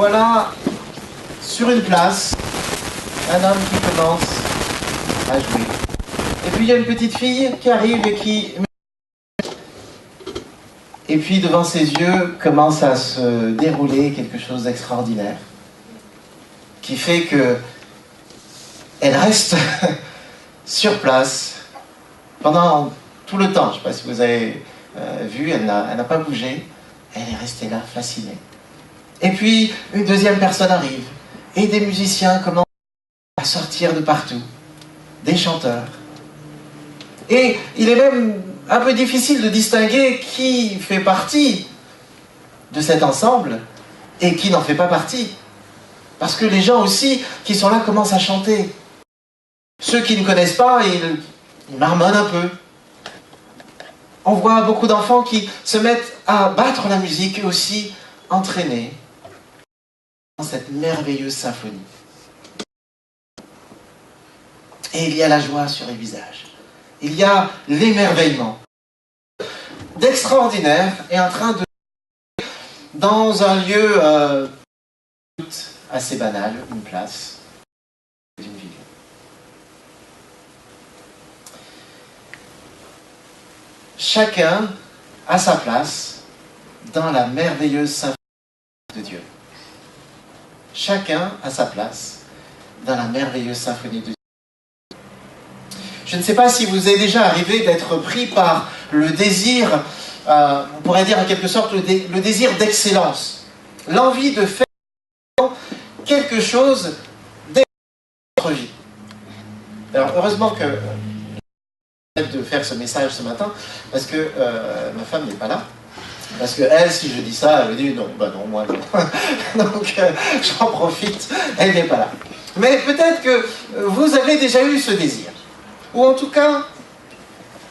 voilà sur une place un homme qui commence à jouer. Et puis il y a une petite fille qui arrive et qui... Et puis devant ses yeux commence à se dérouler quelque chose d'extraordinaire qui fait que elle reste sur place pendant tout le temps. Je ne sais pas si vous avez vu, elle n'a pas bougé, elle est restée là, fascinée. Et puis une deuxième personne arrive et des musiciens commencent à sortir de partout, des chanteurs. Et il est même un peu difficile de distinguer qui fait partie de cet ensemble et qui n'en fait pas partie. Parce que les gens aussi qui sont là commencent à chanter. Ceux qui ne connaissent pas, ils marmonnent un peu. On voit beaucoup d'enfants qui se mettent à battre la musique et aussi entraînés dans cette merveilleuse symphonie. Et il y a la joie sur les visages. Il y a l'émerveillement. D'extraordinaire est en train de... Dans un lieu assez banal, une place d'une ville. Chacun a sa place dans la merveilleuse symphonie de Dieu. Chacun a sa place dans la merveilleuse symphonie de Dieu. Je ne sais pas si vous est déjà arrivé d'être pris par le désir, on pourrait dire en quelque sorte le désir d'excellence. L'envie de faire quelque chose de votre vie. Alors heureusement que de faire ce message ce matin, parce que ma femme n'est pas là. Parce que elle, si je dis ça, elle me dit non, bah non, moi non. Donc j'en profite, elle n'est pas là. Mais peut-être que vous avez déjà eu ce désir. Ou en tout cas,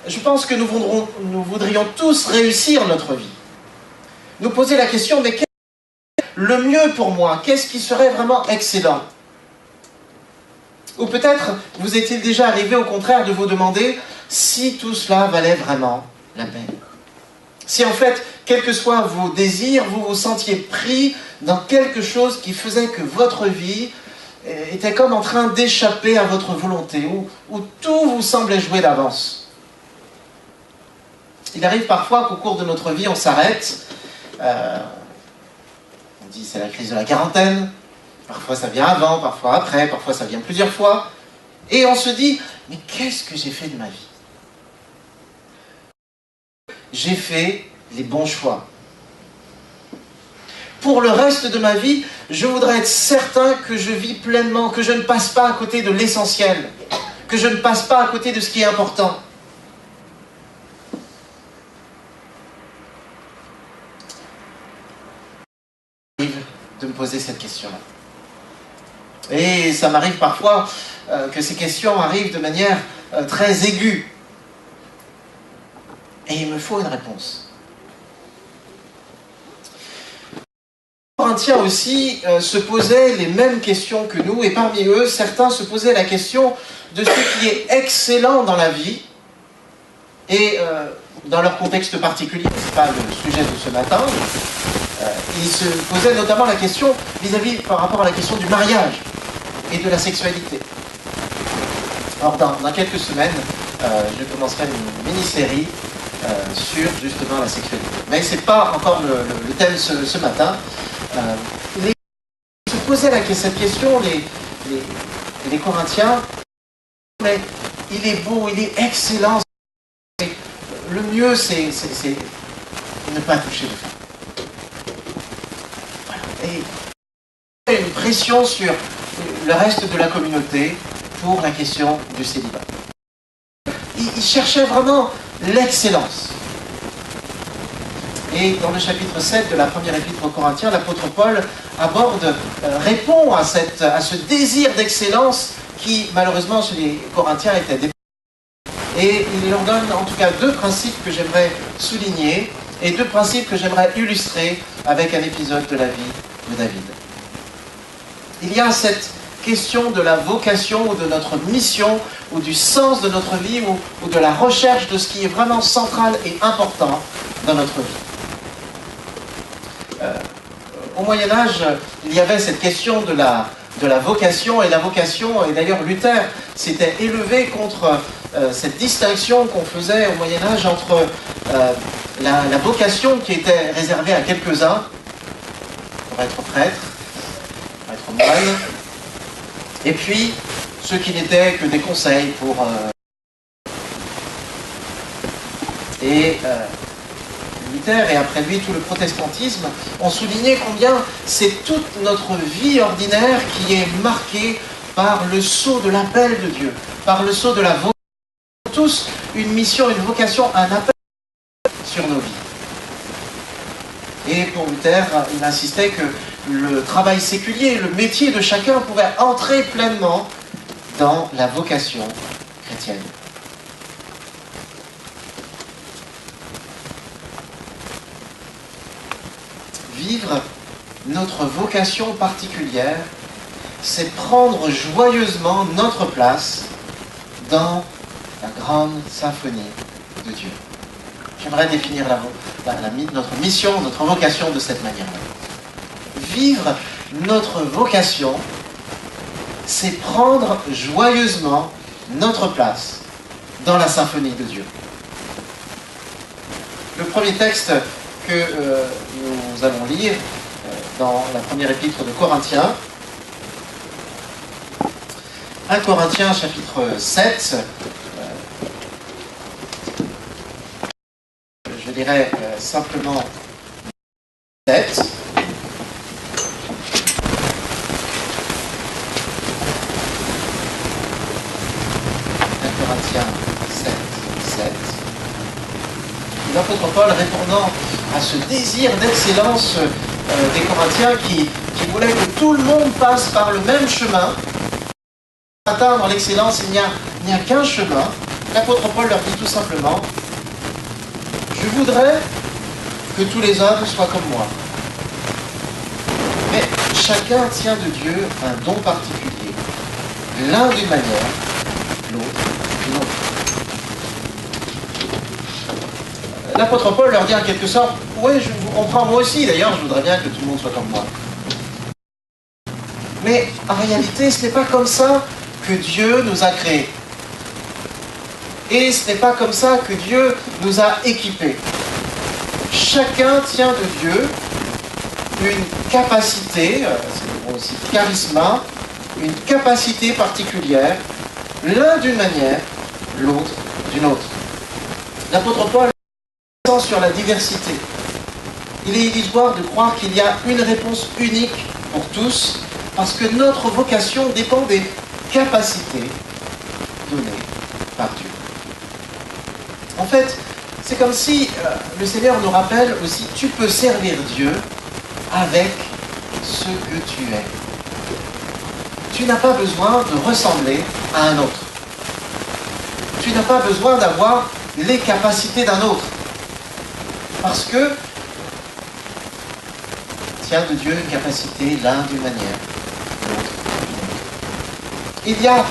je pense que nous voudrions tous réussir notre vie. Nous poser la question, mais qu'est-ce qui est le mieux pour moi? Qu'est-ce qui serait vraiment excellent? Ou peut-être vous est-il déjà arrivé au contraire de vous demander si tout cela valait vraiment la peine. Si en fait, quels que soient vos désirs, vous vous sentiez pris dans quelque chose qui faisait que votre vie était comme en train d'échapper à votre volonté, où tout vous semblait jouer d'avance. Il arrive parfois qu'au cours de notre vie, on s'arrête. On dit c'est la crise de la quarantaine. Parfois ça vient avant, parfois après, parfois ça vient plusieurs fois. Et on se dit, mais qu'est-ce que j'ai fait de ma vie? J'ai fait les bons choix. Pour le reste de ma vie, je voudrais être certain que je vis pleinement, que je ne passe pas à côté de l'essentiel, que je ne passe pas à côté de ce qui est important. J'arrive de me poser cette question-là. Et ça m'arrive parfois que ces questions arrivent de manière très aiguë. Et il me faut une réponse. Les Corinthiens aussi se posaient les mêmes questions que nous, et parmi eux, certains se posaient la question de ce qui est excellent dans la vie, et dans leur contexte particulier, ce n'est pas le sujet de ce matin, ils se posaient notamment la question par rapport à la question du mariage et de la sexualité. Alors dans quelques semaines, je commencerai une mini-série sur justement la sexualité. Mais ce n'est pas encore le thème ce matin. Ils se posaient cette question, les Corinthiens, mais il est beau, il est excellent. Le mieux, c'est ne pas toucher de femme. Voilà. Et il y a une pression sur le reste de la communauté pour la question du célibat. Il cherchait vraiment l'excellence. Et dans le chapitre 7 de la première épître aux Corinthiens, l'apôtre Paul répond à ce désir d'excellence qui, malheureusement, chez les Corinthiens était dépassé. Et il leur donne en tout cas deux principes que j'aimerais souligner et deux principes que j'aimerais illustrer avec un épisode de la vie de David. Il y a cette question de la vocation ou de notre mission ou du sens de notre vie ou de la recherche de ce qui est vraiment central et important dans notre vie. au Moyen-Âge, il y avait cette question de la vocation, et la vocation, et d'ailleurs Luther s'était élevé contre cette distinction qu'on faisait au Moyen-Âge entre la vocation qui était réservée à quelques-uns, pour être prêtre, pour être moine, et puis ceux qui n'étaient que des conseils pour... Luther et après lui tout le protestantisme ont souligné combien c'est toute notre vie ordinaire qui est marquée par le sceau de l'appel de Dieu, par le sceau de la vocation. Tous une mission, une vocation, un appel sur nos vies. Et pour Luther, il insistait que le travail séculier, le métier de chacun pouvait entrer pleinement dans la vocation chrétienne. Vivre notre vocation particulière, c'est prendre joyeusement notre place dans la grande symphonie de Dieu. J'aimerais définir notre mission, notre vocation de cette manière-là. Vivre notre vocation, c'est prendre joyeusement notre place dans la symphonie de Dieu. Le premier texte que nous allons lire dans la première épître de Corinthiens, 1 Corinthiens chapitre 7, je dirais simplement 7. 1 Corinthiens 7, 7. L'apôtre Paul, répondant à ce désir d'excellence des Corinthiens qui voulaient que tout le monde passe par le même chemin, pour atteindre l'excellence, il n'y a qu'un chemin. L'apôtre Paul leur dit tout simplement: je voudrais que tous les hommes soient comme moi. Mais chacun tient de Dieu un don particulier, l'un d'une manière, l'autre d'une autre. L'apôtre Paul leur dit en quelque sorte: oui, je vous comprends moi aussi, d'ailleurs je voudrais bien que tout le monde soit comme moi. Mais en réalité, ce n'est pas comme ça que Dieu nous a créés. Et ce n'est pas comme ça que Dieu nous a équipés. Chacun tient de Dieu une capacité, c'est aussi charisma, une capacité particulière, l'un d'une manière, l'autre d'une autre. L'apôtre Paul insiste sur la diversité. Il est illusoire de croire qu'il y a une réponse unique pour tous, parce que notre vocation dépend des capacités données par Dieu. En fait, c'est comme si le Seigneur nous rappelle aussi: tu peux servir Dieu avec ce que tu es. Tu n'as pas besoin de ressembler à un autre. Tu n'as pas besoin d'avoir les capacités d'un autre. Parce que tient de Dieu une capacité l'un d'une manière, l'autre d'une autre. Il y a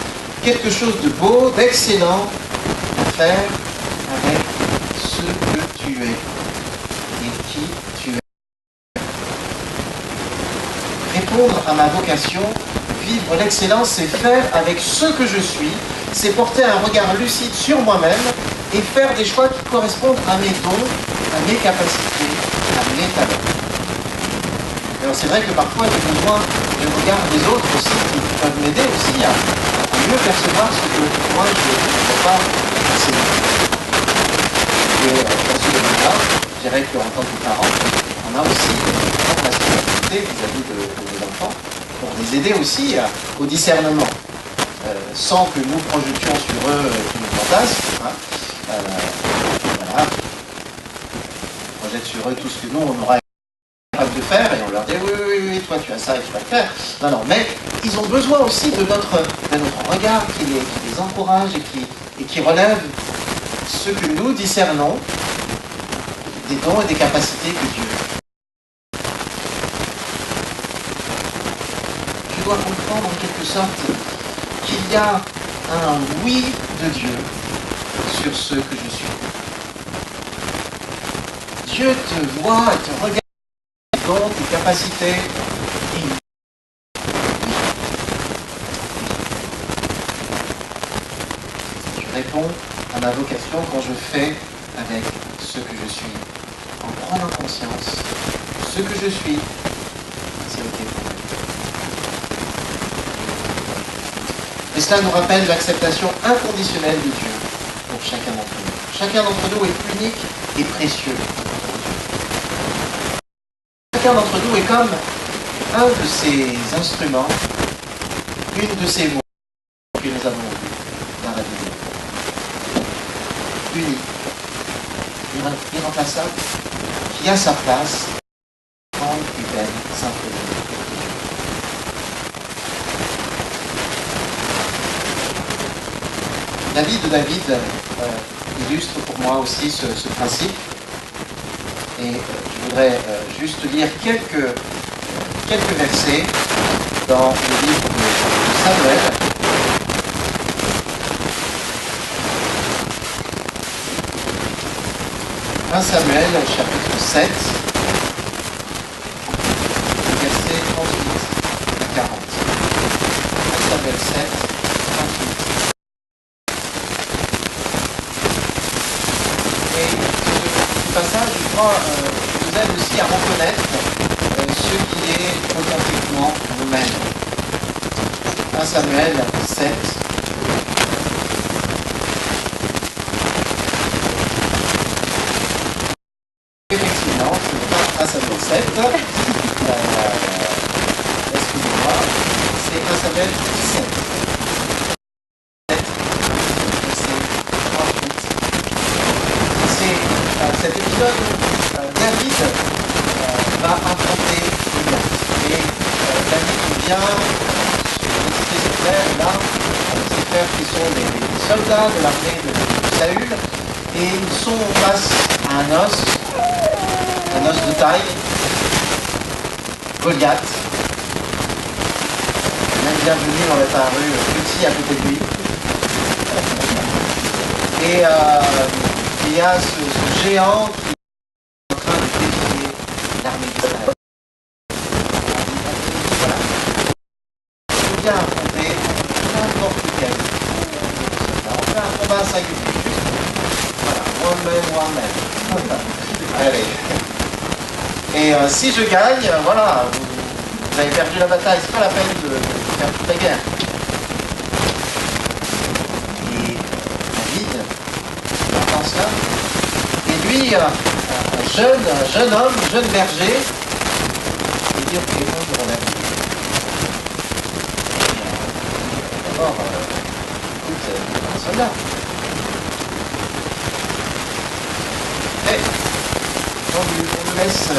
quelque chose de beau, d'excellent à faire avec ce que tu es et qui tu es. Répondre à ma vocation, vivre l'excellence, c'est faire avec ce que je suis, c'est porter un regard lucide sur moi-même et faire des choix qui correspondent à mes dons, à mes capacités, à mes talents. Alors c'est vrai que parfois j'ai besoin du regard des autres aussi, qui peuvent m'aider aussi à mieux percevoir ce que moi je ne peux pas percevoir. Et dans ce domaine-là, je dirais qu'en tant que parent, on a aussi une grande responsabilité vis-à-vis de nos enfants pour les aider aussi au discernement, sans que nous projetions sur eux tous nos fantasmes. Voilà. On projette sur eux tout ce que nous on aura capable de faire et on leur dit oui, toi tu as ça et tu vas le faire. Non, mais ils ont besoin aussi de notre regard qui les encourage et qui relève ce que nous discernons des dons et des capacités que Dieu a. Je dois comprendre en quelque sorte qu'il y a un oui de Dieu sur ce que je suis. Dieu te voit et te regarde dons, tes capacités. Je réponds à ma vocation quand je fais avec ce que je suis. En prenant conscience, ce que je suis, c'est ok pour moi. Et cela nous rappelle l'acceptation inconditionnelle de Dieu pour chacun d'entre nous. Chacun d'entre nous est unique et précieux. Chacun d'entre nous est comme un de ces instruments, une de ces voix que nous avons vues dans la Bible. Unique, irremplaçable, qui a sa place dans une plus belle symphonie. La vie de David illustre pour moi aussi ce principe. Et je voudrais juste lire quelques versets dans le livre de Samuel. « 1 Samuel, chapitre 7, versets 38 à 40. 1 Samuel 7, 38. Et ce passage, je crois, nous aide aussi à reconnaître ce qui est authentiquement nous-mêmes. 1 Samuel 7. Effectivement, c'est 1 Samuel 7. Excusez-moi, c'est 1 Samuel 17. Cet épisode où David va affronter Goliath. Et David vient sur ses frères, là, ses frères qui sont des soldats de l'armée de Saül, et ils sont face à un os de taille, Goliath. Bienvenue dans la rue, petit à côté de lui. Et il y a ce géant qui est en train de défier l'armée d'Israël. Voilà. Il faut bien affronter n'importe quel soldat. On fait un combat singulier. Juste, voilà, one-man. Allez. Et si je gagne, voilà, vous avez perdu la bataille. C'est pas la peine de faire toute la guerre. Et David entend ça. Et lui, un jeune homme, jeune berger, il dit ok, moi je relève. D'abord, écoute, un soldat. Et on lui laisse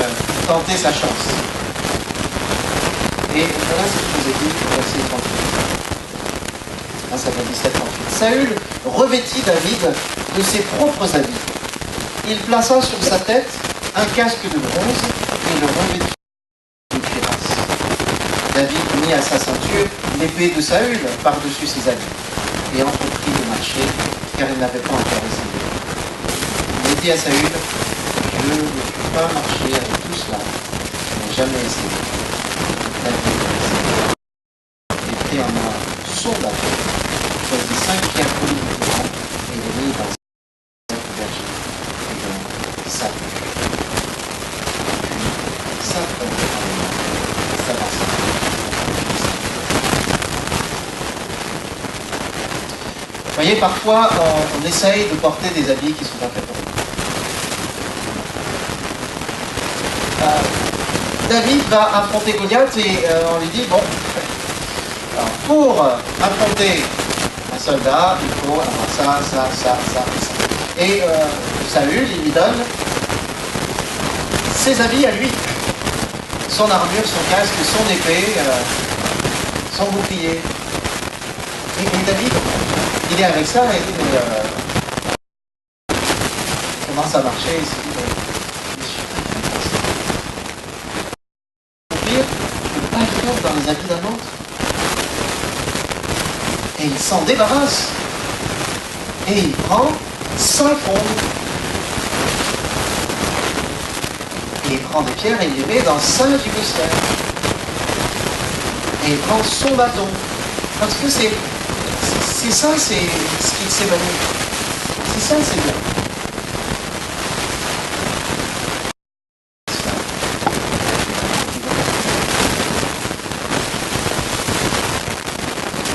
tenter sa chance. Et voilà ce que je vous ai dit au verset 38. 1 Samuel 17, 38. Saül revêtit David de ses propres habits. Il plaça sur sa tête un casque de bronze et le revêtit de cuirasse. David mit à sa ceinture l'épée de Saül par-dessus ses habits et entreprit de marcher car il n'avait pas encore essayé. Il dit à Saül, je ne peux pas marcher avec tout cela, je n'ai jamais essayé. David prit en main son bâton, choisit 5 pierres polies et les mit dans cette berger. Et donc, ça pue. Puis, ça prend s'avança. Vous voyez, parfois, on essaye de porter des habits qui sont pas faits pour nous. David va affronter Goliath et on lui dit, bon, alors, pour affronter un soldat, il faut avoir ça. Et Saül, il lui donne ses habits à lui. Son armure, son casque, son épée, son bouclier. Et David, il est avec ça et il commence à marcher et il se dit, pas le faire dans les habits d'un autre. Et il s'en débarrasse. Et il prend 5 ondes. Et il prend des pierres et il les met dans le sein du buster. Et il prend son bâton. Parce que c'est ça, c'est ce qu'il s'est banni. C'est ça, c'est bien.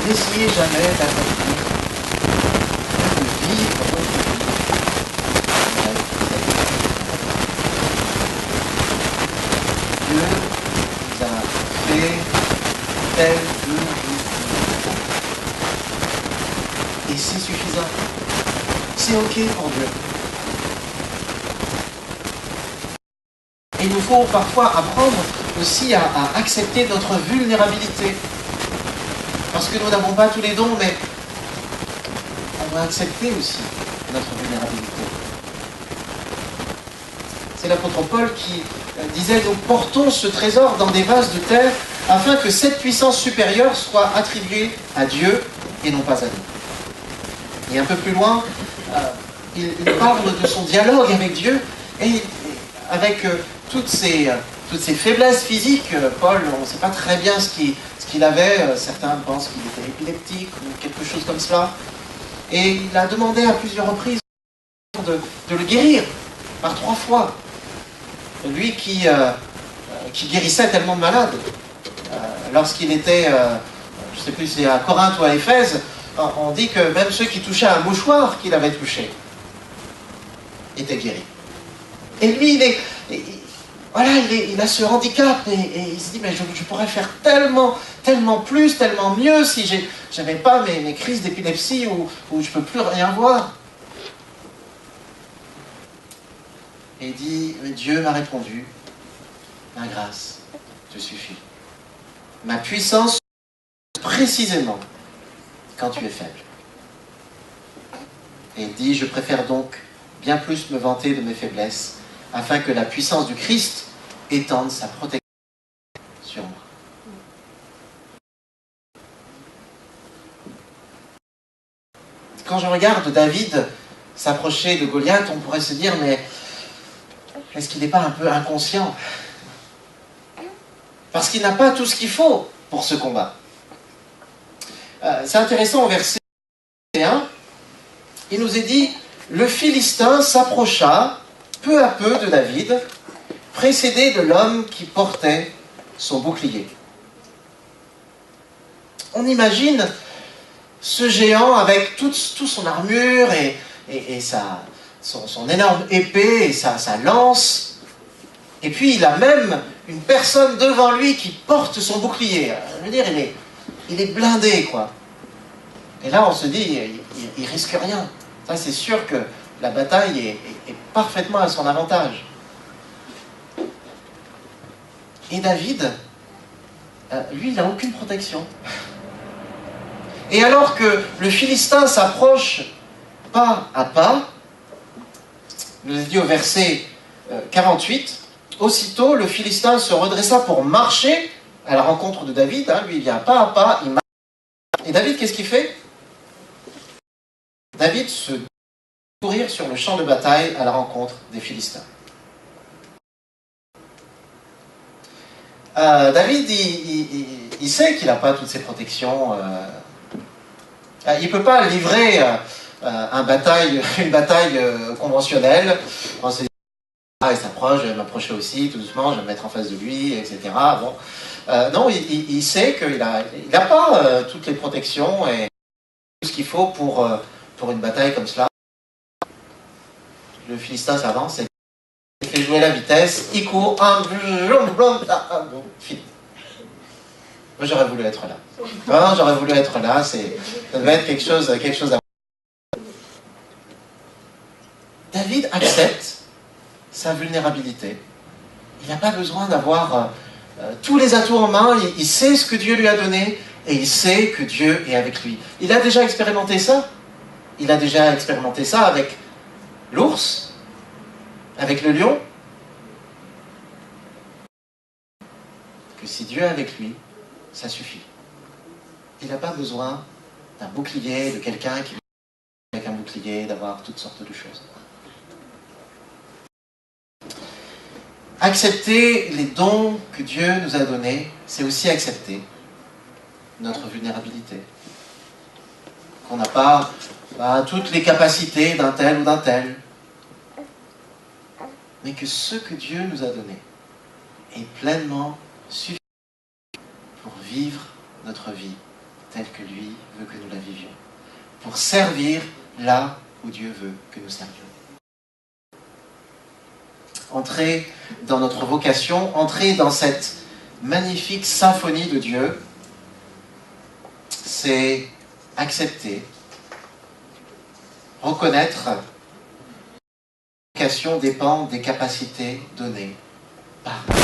N'essayez jamais d'accomplir, de vivre votre vie. Dieu vous a fait tel que vous êtes. Et c'est suffisant. C'est ok pour Dieu. Et il nous faut parfois apprendre aussi à accepter notre vulnérabilité. Parce que nous n'avons pas tous les dons, mais on doit accepter aussi notre vulnérabilité. C'est l'apôtre Paul qui disait « Nous portons ce trésor dans des vases de terre afin que cette puissance supérieure soit attribuée à Dieu et non pas à nous. » Et un peu plus loin, il parle de son dialogue avec Dieu et avec toutes ces faiblesses physiques. Paul, on ne sait pas très bien ce qu'il avait. Certains pensent qu'il était épileptique ou quelque chose comme cela. Et il a demandé à plusieurs reprises de le guérir, par 3 fois. Lui qui guérissait tellement de malades. Lorsqu'il était, je ne sais plus si c'est à Corinthe ou à Éphèse, on dit que même ceux qui touchaient un mouchoir qu'il avait touché étaient guéris. Et lui, il a ce handicap et il se dit, mais je pourrais faire tellement plus, tellement mieux si j'avais pas mes crises d'épilepsie où je ne peux plus rien voir. Et il dit, Dieu m'a répondu, ma grâce te suffit. Ma puissance précisément quand tu es faible. Et il dit, je préfère donc bien plus me vanter de mes faiblesses, afin que la puissance du Christ étende sa protection sur moi. Quand je regarde David s'approcher de Goliath, on pourrait se dire, mais est-ce qu'il n'est pas un peu inconscient? Parce qu'il n'a pas tout ce qu'il faut pour ce combat. C'est intéressant au verset 1, il nous est dit, le Philistin s'approcha peu à peu de David, précédé de l'homme qui portait son bouclier. On imagine ce géant avec toute son armure et son énorme épée et sa lance. Et puis il a même une personne devant lui qui porte son bouclier. Je veux dire, il est blindé, quoi. Et là, on se dit, il risque rien. Ça, c'est sûr que la bataille est parfaitement à son avantage. Et David, lui, il n'a aucune protection. Et alors que le Philistin s'approche pas à pas, il nous est dit au verset 48, aussitôt le Philistin se redressa pour marcher à la rencontre de David. Lui, il vient pas à pas, il marche. Et David, qu'est-ce qu'il fait? David se courir sur le champ de bataille à la rencontre des Philistins. David, il sait qu'il n'a pas toutes ses protections. Il ne peut pas livrer une bataille conventionnelle. Il s'approche, je vais m'approcher aussi, tout doucement, je vais me mettre en face de lui, etc. Bon. Non, il sait qu'il n'a pas toutes les protections et tout ce qu'il faut pour une bataille comme cela. Le Philistin s'avance et il fait jouer la vitesse, il court, fini. Moi j'aurais voulu être là. Non, j'aurais voulu être là, ça devait être quelque chose à... David accepte sa vulnérabilité. Il n'a pas besoin d'avoir tous les atouts en main, il sait ce que Dieu lui a donné et il sait que Dieu est avec lui. Il a déjà expérimenté ça. Il a déjà expérimenté ça avec l'ours, avec le lion. Que si Dieu est avec lui, ça suffit. Il n'a pas besoin d'un bouclier, de quelqu'un qui avec un bouclier, d'avoir toutes sortes de choses. Accepter les dons que Dieu nous a donnés, c'est aussi accepter notre vulnérabilité. Qu'on n'a pas toutes les capacités d'un tel ou d'un tel, mais que ce que Dieu nous a donné est pleinement suffisant pour vivre notre vie telle que lui veut que nous la vivions, pour servir là où Dieu veut que nous servions. Entrer dans notre vocation, entrer dans cette magnifique symphonie de Dieu, c'est accepter, reconnaître que la vocation dépend des capacités données par Dieu.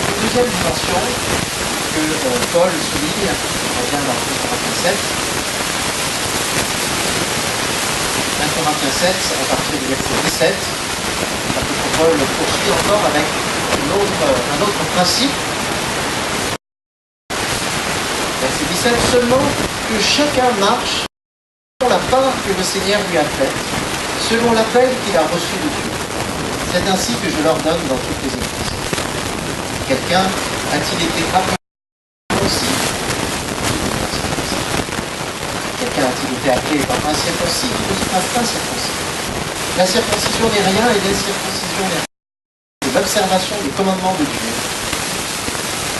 Une deuxième dimension que Paul souligne, on revient dans 1 Corinthiens 7, 1 Corinthiens 7, à partir du verset 17, l'apôtre Paul poursuit encore avec un autre principe. Verset 17, seulement que chacun marche selon la part que le Seigneur lui a faite, selon l'appel qu'il a reçu de Dieu. C'est ainsi que je l'ordonne dans toutes les églises. Quelqu'un a-t-il été appelé aussi? Quelqu'un a-t-il été appelé par un circoncis qui ne se fasse pas circoncis? La circoncision n'est rien et l'incirconcision n'est rien. C'est l'observation des commandements de Dieu.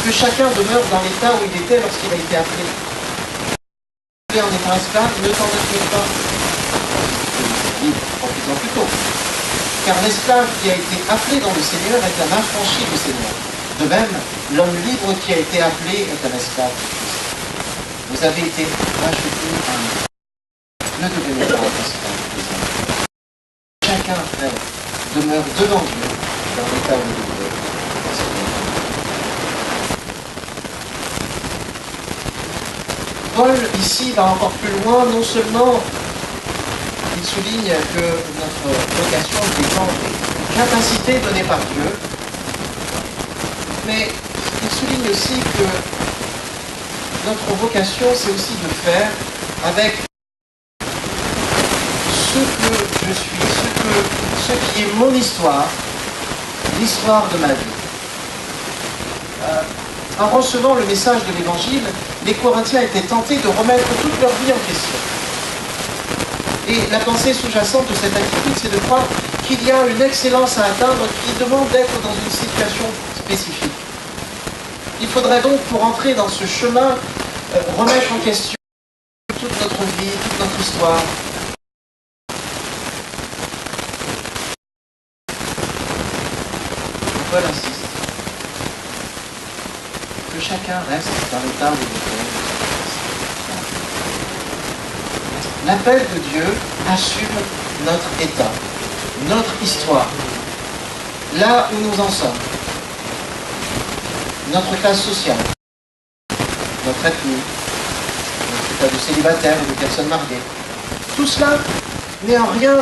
Que chacun demeure dans l'état où il était lorsqu'il a été appelé. En étant esclave, ne t'en inquiète pas. Profites-en plutôt. Car l'esclave qui a été appelé dans le Seigneur est un affranchi du Seigneur. De même, l'homme libre qui a été appelé est un esclave de Christ. Vous avez été rachetés à un. Ne devenez pas esclaves des hommes. Chacun, frère, demeure devant Dieu dans l'état où il est. Paul, ici, va encore plus loin. Non seulement il souligne que notre vocation dépend des capacités données par Dieu, mais il souligne aussi que notre vocation, c'est aussi de faire avec ce que je suis, ce qui est mon histoire, l'histoire de ma vie. En recevant le message de l'Évangile, les Corinthiens étaient tentés de remettre toute leur vie en question. Et la pensée sous-jacente de cette attitude, c'est de croire qu'il y a une excellence à atteindre qui demande d'être dans une situation spécifique. Il faudrait donc, pour entrer dans ce chemin, remettre en question toute notre vie, toute notre histoire. Paul insiste. Que chacun reste dans l'état où il est. L'appel de Dieu assume notre état, notre histoire, là où nous en sommes, notre classe sociale, notre ethnie, notre état de célibataire ou de personne mariée. Tout cela n'est en rien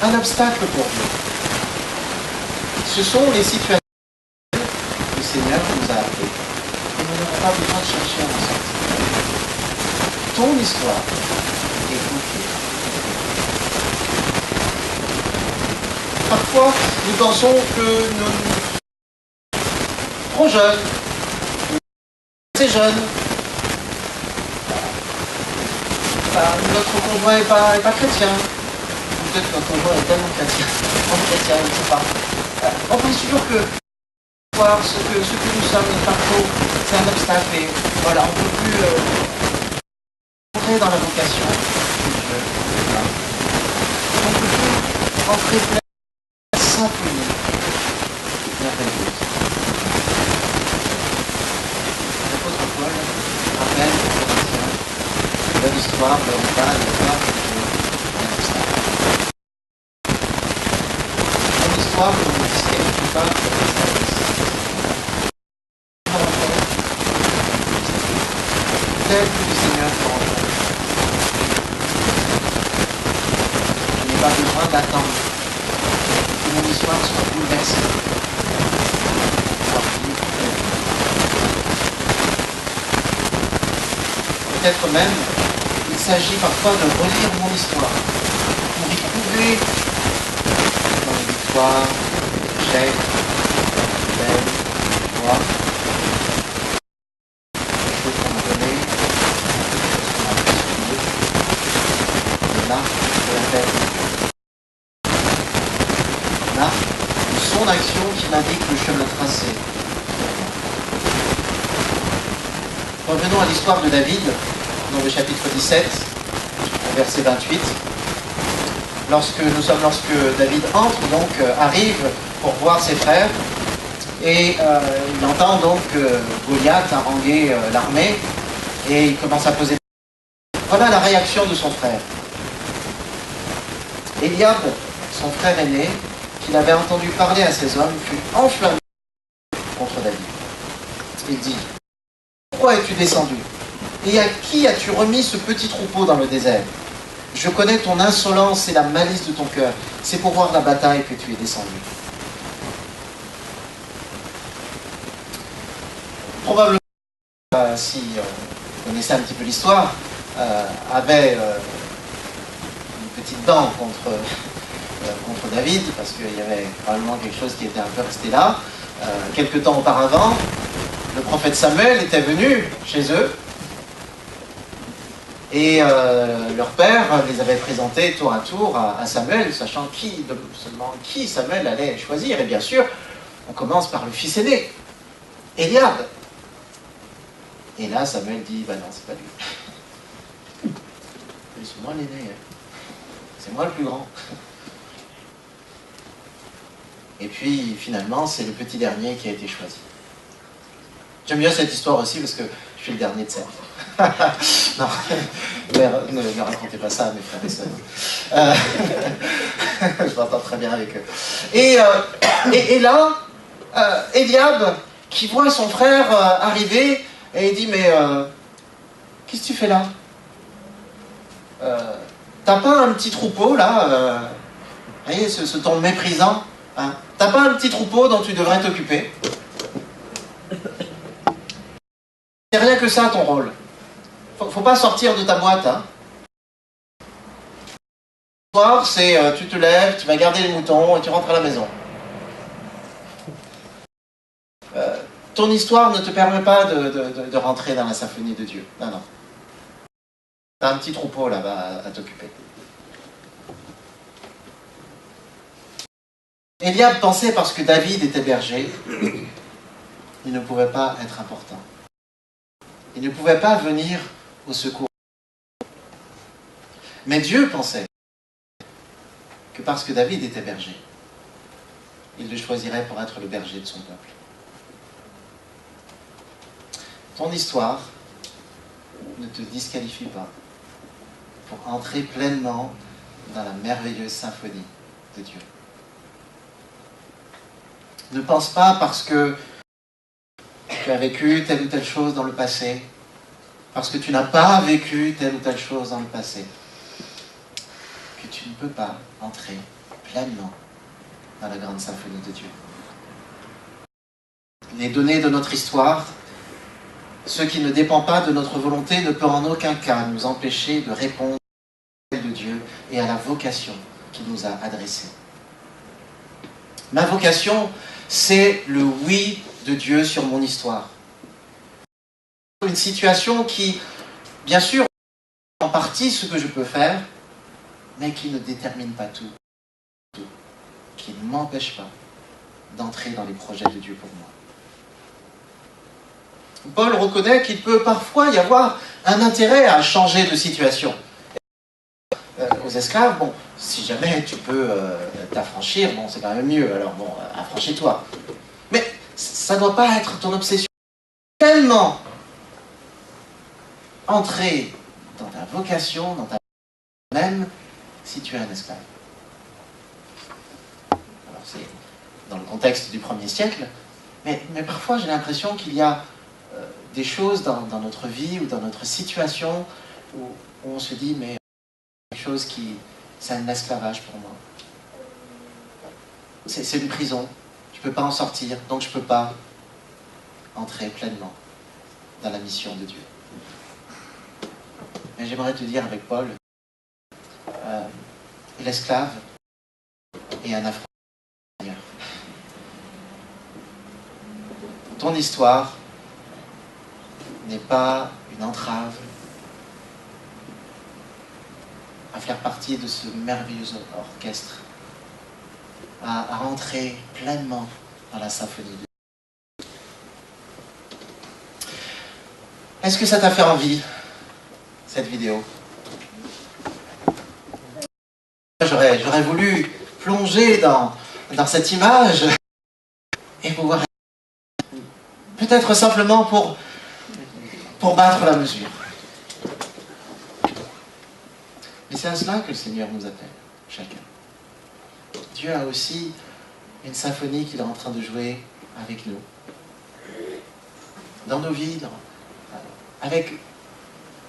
un obstacle pour Dieu. Ce sont les situations que le Seigneur nous a appelées. Et nous n'avons pas besoin de chercher à en sortir. Ton histoire est confiée. Parfois, nous pensons que nous sommes trop jeunes, assez jeunes, notre conjoint n'est pas chrétien. Peut-être que notre conjoint est tellement chrétien, je ne sais pas. On pense toujours que voir ce que nous sommes, notre parcours, c'est un obstacle. Et voilà, on ne peut plus entrer dans la vocation de Dieu. On ne peut plus entrer plein symphonie merveilleuse. L'apôtre Paul rappelle aux Corinthiens que leur histoire, leur état, de Dieu est un obstacle. Mon histoire, comme on dit, elle ne peut pas être tel que le Seigneur te rencontre. Je n'ai pas besoin d'attendre que mon histoire soit bouleversée. Peut-être même, il s'agit parfois de relire mon histoire pour y trouver dans les victoires, les échecs, les joie, les choses qu'on a données, les choses qu'on a reçues, les marques de la tête. Là, son action qui m'indique le chemin tracé. Revenons à l'histoire de David, dans le chapitre 17, verset 28. Lorsque David entre, donc arrive pour voir ses frères, et il entend donc Goliath haranguer l'armée, et il commence à poser. Voilà la réaction de son frère. Eliab, son frère aîné, qu'il avait entendu parler à ses hommes, fut enflammé contre David. Il dit: pourquoi es-tu descendu? Et à qui as-tu remis ce petit troupeau dans le désert? Je connais ton insolence et la malice de ton cœur. C'est pour voir la bataille que tu es descendu. Probablement, si vous connaissez un petit peu l'histoire, avait une petite dent contre David, parce qu'il y avait probablement quelque chose qui était un peu resté là. Quelque temps auparavant, le prophète Samuel était venu chez eux, et leur père les avait présentés tour à tour à Samuel, sachant seulement qui Samuel allait choisir. Et bien sûr, on commence par le fils aîné, Eliab. Et là, Samuel dit: bah non, c'est pas lui. C'est moi l'aîné, c'est moi le plus grand. Et puis, finalement, c'est le petit dernier qui a été choisi. J'aime bien cette histoire aussi parce que je suis le dernier de 7. Non, ne racontez pas ça à mes frères et sœurs. Je m'entends très bien avec eux. Et là, Eliab, qui voit son frère arriver, et il dit: mais qu'est-ce que tu fais là? T'as pas un petit troupeau là, vous voyez, ce ton méprisant, hein? T'as pas un petit troupeau dont tu devrais t'occuper? C'est rien que ça ton rôle. Faut pas sortir de ta boîte, hein. Le soir, c'est tu te lèves, tu vas garder les moutons et tu rentres à la maison. Ton histoire ne te permet pas de rentrer dans la symphonie de Dieu. Non, non. T'as un petit troupeau là-bas à t'occuper. Eliab pensait parce que David était berger, il ne pouvait pas être important. Il ne pouvait pas venir au secours. Mais Dieu pensait que parce que David était berger, il le choisirait pour être le berger de son peuple. Ton histoire ne te disqualifie pas pour entrer pleinement dans la merveilleuse symphonie de Dieu. Ne pense pas parce que tu as vécu telle ou telle chose dans le passé, parce que tu n'as pas vécu telle ou telle chose dans le passé, que tu ne peux pas entrer pleinement dans la grande symphonie de Dieu. Les données de notre histoire, ce qui ne dépend pas de notre volonté, ne peut en aucun cas nous empêcher de répondre à l'appel de Dieu et à la vocation qu'il nous a adressée. Ma vocation, c'est le oui de Dieu sur mon histoire. Une situation qui, bien sûr, en partie ce que je peux faire, mais qui ne détermine pas tout, qui ne m'empêche pas d'entrer dans les projets de Dieu pour moi. Paul reconnaît qu'il peut parfois y avoir un intérêt à changer de situation. Aux esclaves, bon, si jamais tu peux t'affranchir, bon, c'est quand même mieux, alors bon, affranchis-toi. Mais ça ne doit pas être ton obsession. Tellement entrer dans ta vocation, dans ta même si tu es un esclave. Alors c'est dans le contexte du 1er siècle, mais parfois j'ai l'impression qu'il y a des choses dans notre vie ou dans notre situation où on se dit: mais quelque chose qui, c'est un esclavage pour moi. C'est une prison, je ne peux pas en sortir, donc je ne peux pas entrer pleinement dans la mission de Dieu. Mais j'aimerais te dire avec Paul, il l'esclave et un affront. Ton histoire n'est pas une entrave à faire partie de ce merveilleux orchestre, à rentrer pleinement dans la symphonie de Dieu. Est-ce que ça t'a fait envie, cette vidéo? J'aurais voulu plonger dans cette image et pouvoir, peut-être simplement pour battre la mesure. Mais c'est à cela que le Seigneur nous appelle, chacun. Dieu a aussi une symphonie qu'il est en train de jouer avec nous, dans nos vies, avec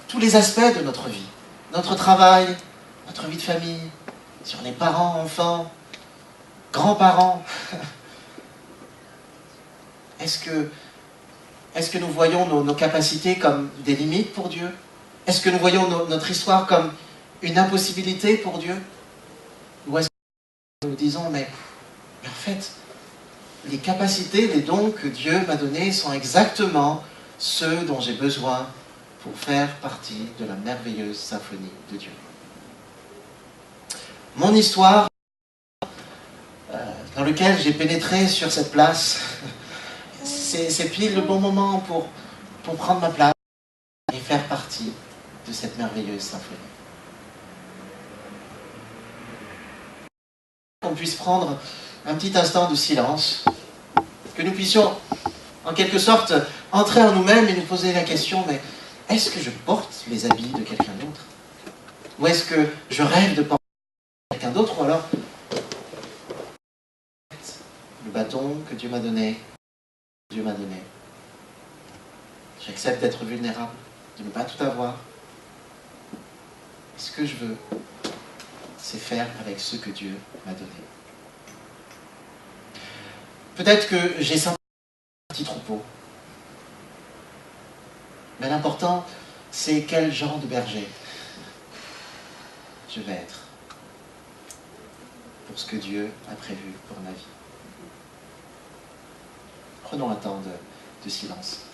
tous les aspects de notre vie, notre travail, notre vie de famille, si on est parents, enfants, grands-parents. Est-ce que nous voyons nos capacités comme des limites pour Dieu? Est-ce que nous voyons notre histoire comme une impossibilité pour Dieu? Ou est-ce que nous disons, mais en fait, les capacités, les dons que Dieu m'a donnés sont exactement ceux dont j'ai besoin pour faire partie de la merveilleuse symphonie de Dieu. Mon histoire, dans laquelle j'ai pénétré sur cette place, c'est pile le bon moment pour prendre ma place et faire partie de cette merveilleuse symphonie. Qu'on puisse prendre un petit instant de silence, que nous puissions en quelque sorte entrer en nous-mêmes et nous poser la question, mais est-ce que je porte les habits de quelqu'un d'autre? Ou est-ce que je rêve de porter quelqu'un d'autre? Ou alors le bâton que Dieu m'a donné, j'accepte d'être vulnérable, de ne pas tout avoir. Ce que je veux, c'est faire avec ce que Dieu m'a donné. Peut-être que j'ai simplement un petit troupeau. Mais l'important, c'est quel genre de berger je vais être pour ce que Dieu a prévu pour ma vie. Prenons un temps de silence.